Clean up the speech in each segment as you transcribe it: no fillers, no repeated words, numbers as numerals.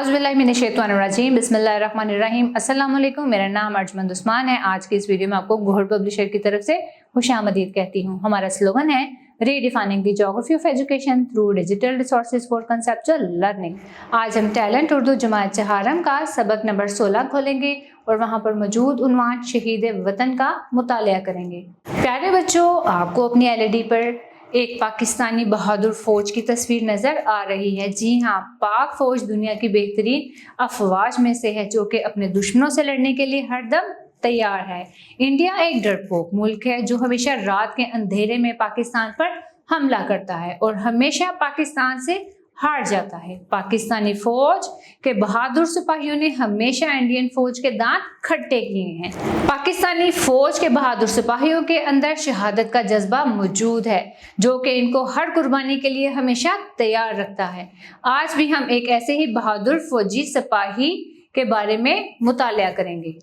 औज़ुबिल्लाहिमिनश्शैतानिर्रजीम बिस्मिल्लाहिर्रहमानिर्रहीम। अस्सलाम वालेकुम। मेरा नाम अर्जमंद उस्मान है। आज की इस वीडियो में आपको गौहर पब्लिशर की तरफ से खुशामदीद कहती हूँ। हमारा स्लोगन है redefining the geography of education through digital resources for conceptual learning. आज हम टैलेंट उर्दू जमात चहारम का सबक नंबर 16 खोलेंगे और वहाँ पर मौजूद उन्वान शहीद वतन का मुतालिया करेंगे। प्यारे बच्चों, आपको अपनी एलईडी पर एक पाकिस्तानी बहादुर फौज की तस्वीर नजर आ रही है। जी हाँ, पाक फौज दुनिया की बेहतरीन अफवाज में से है जो कि अपने दुश्मनों से लड़ने के लिए हरदम तैयार है। इंडिया एक डरपोक मुल्क है जो हमेशा रात के अंधेरे में पाकिस्तान पर हमला करता है और हमेशा पाकिस्तान से हार जाता है। पाकिस्तानी फौज के बहादुर सिपाहियों ने हमेशा इंडियन फौज के दांत खट्टे किए हैं। पाकिस्तानी फौज के बहादुर सिपाहियों के अंदर शहादत का जज्बा मौजूद है जो कि इनको हर कुर्बानी के लिए हमेशा तैयार रखता है। आज भी हम एक ऐसे ही बहादुर फौजी सिपाही के बारे में मुतालिया करेंगे।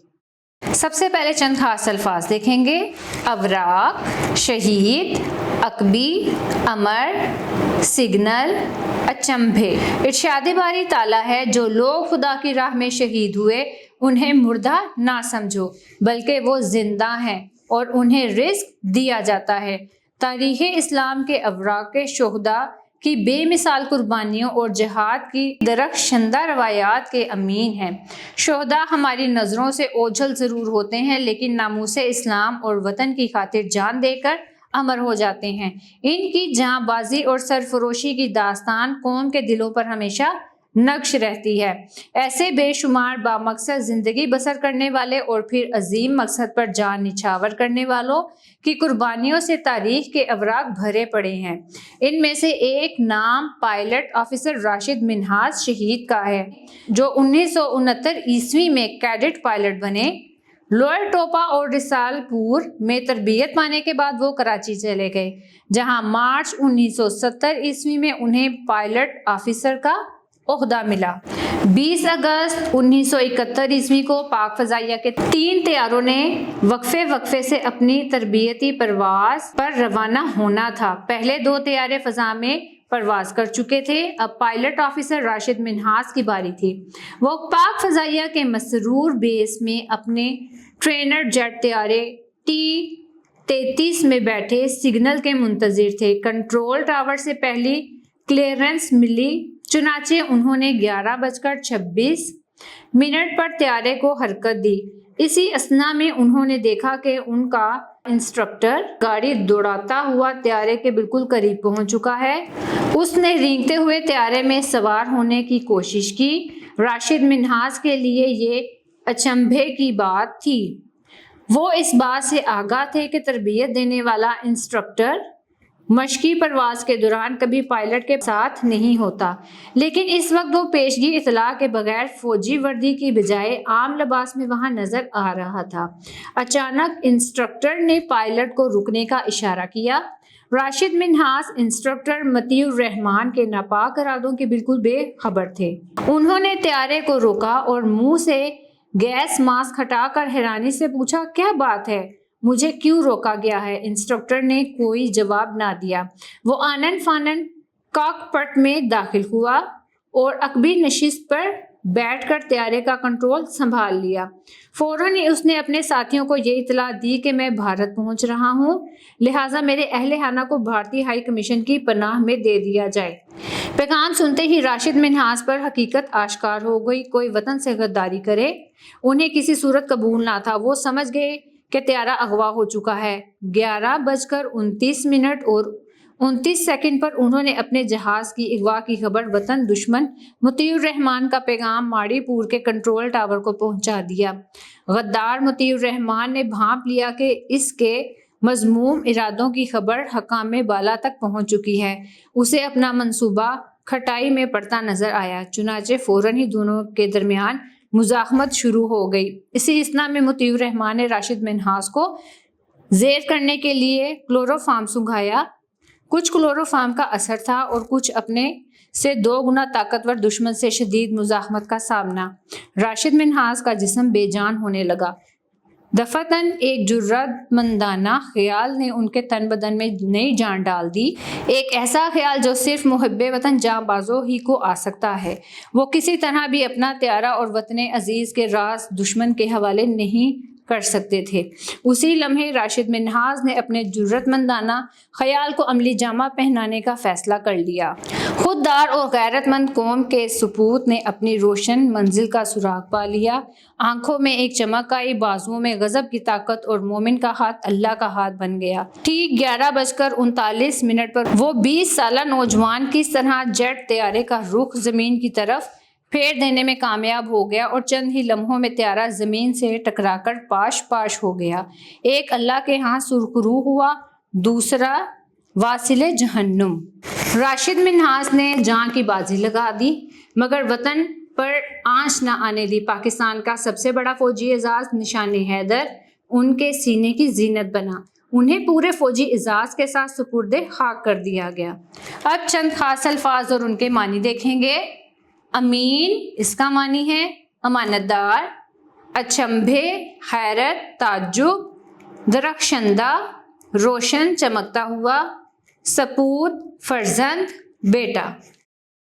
सबसे पहले चंद खास अल्फाज देखेंगे। अवराक, शहीद, अकबी, अमर, सिग्नल, अचंभे। इरशाद बारी ताला है, जो लोग खुदा की राह में शहीद हुए उन्हें मुर्दा ना समझो बल्कि वो जिंदा हैं और उन्हें रिस्क दिया जाता है। तारीख़ इस्लाम के अवराक के शोहदा की बेमिसाल कुर्बानियों और जिहाद की दरख्शंदा रवायात के अमीन हैं। शोहदा हमारी नज़रों से ओझल ज़रूर होते हैं लेकिन नामूसे इस्लाम और वतन की खातिर जान देकर अमर हो जाते हैं। इनकी जांबाजी और सरफरोशी की दास्तान कौम के दिलों पर हमेशा नक्श रहती है। ऐसे बेशुमार बामकसद जिंदगी बसर करने वाले और फिर अजीम मकसद पर जान निछावर करने वालों की कुर्बानियों से तारीख के अवराक भरे पड़े हैं। इनमें से एक नाम पायलट ऑफिसर राशिद मिन्हाज शहीद का है जो 1969 ईस्वी में कैडेट पायलट बने। लोअर टोपा और रिसालपुर में तरबियत पाने के बाद वो कराची चले गए जहां मार्च 1970 ईस्वी में उन्हें पायलट ऑफिसर का ओहदा मिला। 20 अगस्त 1971 ईस्वी को पाक फजाइया के 3 तैयारों ने वक्फे से अपनी तरबियती परवाज पर रवाना होना था। पहले 2 तैयारे फजा में परवाज कर चुके थे। अब पायलट ऑफिसर राशिद मिन्हाज की बारी थी। वो पाक फजाइया के मसरूर बेस में अपने ट्रेनर जेट तैयारे T-33 में बैठे सिग्नल के मुंतजिर थे। कंट्रोल टावर से पहली क्लियरेंस मिली, चुनाचे उन्होंने 11:26 पर त्यारे को हरकत दी। इसी असना में उन्होंने देखा कि उनका इंस्ट्रक्टर गाड़ी दौड़ाता हुआ त्यारे के बिल्कुल करीब पहुंच चुका है। उसने रेंगते हुए त्यारे में सवार होने की कोशिश की। राशिद मिन्हाज के लिए ये अचंभे की बात थी। वो इस बात से आगाह थे कि तरबियत देने वाला इंस्ट्रक्टर मशकी परवाज के दौरान कभी पायलट के साथ नहीं होता, लेकिन इस वक्त वो पेशगी इतला के बगैर फौजी वर्दी की बजाय आम लिबास में वहां नजर आ रहा था। अचानक इंस्ट्रक्टर ने पायलट को रुकने का इशारा किया। राशिद मिन्हाज इंस्ट्रक्टर मतीउर रहमान के नापाक इरादों के बिल्कुल बेखबर थे। उन्होंने त्यारे को रोका और मुंह से गैस मास्क हटाकर हैरानी से पूछा, क्या बात है, मुझे क्यों रोका गया है? इंस्ट्रक्टर ने कोई जवाब ना दिया। वो आनन फानन कॉकपिट में दाखिल हुआ और अकबी नशिस्त पर बैठकर त्यारे का कंट्रोल संभाल लिया। फौरन ही उसने अपने साथियों को ये इतला दी कि मैं भारत पहुंच रहा हूं, लिहाजा मेरे अहले खाना को भारतीय हाई कमीशन की पनाह में दे दिया जाए। पैगाम सुनते ही राशिद मिन्हाज पर हकीकत आश्कार हो गई। कोई वतन से गद्दारी करे उन्हें किसी सूरत कबूल ना था। वो समझ गए कि त्यारा अगवा हो चुका है। 11:29 और 29 सेकंड पर उन्होंने अपने जहाज की अगवा की खबर वतन दुश्मन मतीउर रहमान का पैगाम माड़ीपुर के कंट्रोल टावर को पहुंचा दिया। गद्दार मतीउर रहमान ने भांप लिया कि इसके मजमूम इरादों की खबर हकाम बाला तक पहुंच चुकी है। उसे अपना मंसूबा खटाई में पड़ता नजर आया। चुनाचे फौरन ही दोनों के दरमियान मुज़ाहमत शुरू हो गई। इसी इसना में मतीउर रहमान ने राशिद मिन्हाज को ज़ेर करने के लिए क्लोरोफार्म सुंघाया। कुछ क्लोरोफार्म का असर था और कुछ अपने से 2 गुना ताकतवर दुश्मन से शदीद मुज़ाहमत का सामना। राशिद मिन्हाज का जिस्म बेजान होने लगा। दफतन एक जुर्रतमंदाना ख्याल ने उनके तन बदन में नई जान डाल दी, एक ऐसा ख्याल जो सिर्फ मुहब्बे वतन जांबाजों ही को आ सकता है। वो किसी तरह भी अपना त्यारा और वतन अजीज़ के राज दुश्मन के हवाले नहीं कर सकते थे। उसी लम्हे राशिद मिन्हाज ने अपने जुर्रतमंदाना ख्याल को अमली जामा पहनाने का फैसला कर लिया। खुददार और गैरतमंद कौम के सपूत ने अपनी रोशन मंजिल का सुराग पा लिया। आंखों में एक चमक आई, बाजुओं में गजब की ताकत और मोमिन का हाथ अल्लाह का हाथ बन गया। ठीक 11:39 पर वो 20 साला नौजवान किस तरह जेट तैयारे का रुख जमीन की तरफ फेर देने में कामयाब हो गया और चंद ही लम्हों में त्यारा जमीन से टकराकर पाश पाश हो गया। एक अल्लाह के यहाँ सुरखरू हुआ, दूसरा वासिले जहन्नुम। राशिद मिन्हाज ने जान की बाजी लगा दी मगर वतन पर आंच न आने दी। पाकिस्तान का सबसे बड़ा फौजी एजाज निशान हैदर उनके सीने की जीनत बना। उन्हें पूरे फौजी एजाज के साथ सुपुर्दे खाक कर दिया गया। अब चंद खास अल्फाज और उनके मानी देखेंगे। अमीन, इसका मानी है अमानतदार, अचंभे, हैरत, ताज्जुब, दरख्शंदा, रोशन, चमकता हुआ, सपूत, फर्जंद, बेटा।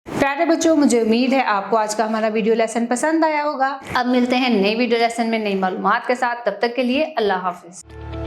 प्यारे बच्चों, मुझे उम्मीद है आपको आज का हमारा वीडियो लेसन पसंद आया होगा। अब मिलते हैं नई वीडियो लेसन में नई मालूमात के साथ। तब तक के लिए अल्लाह हाफिज।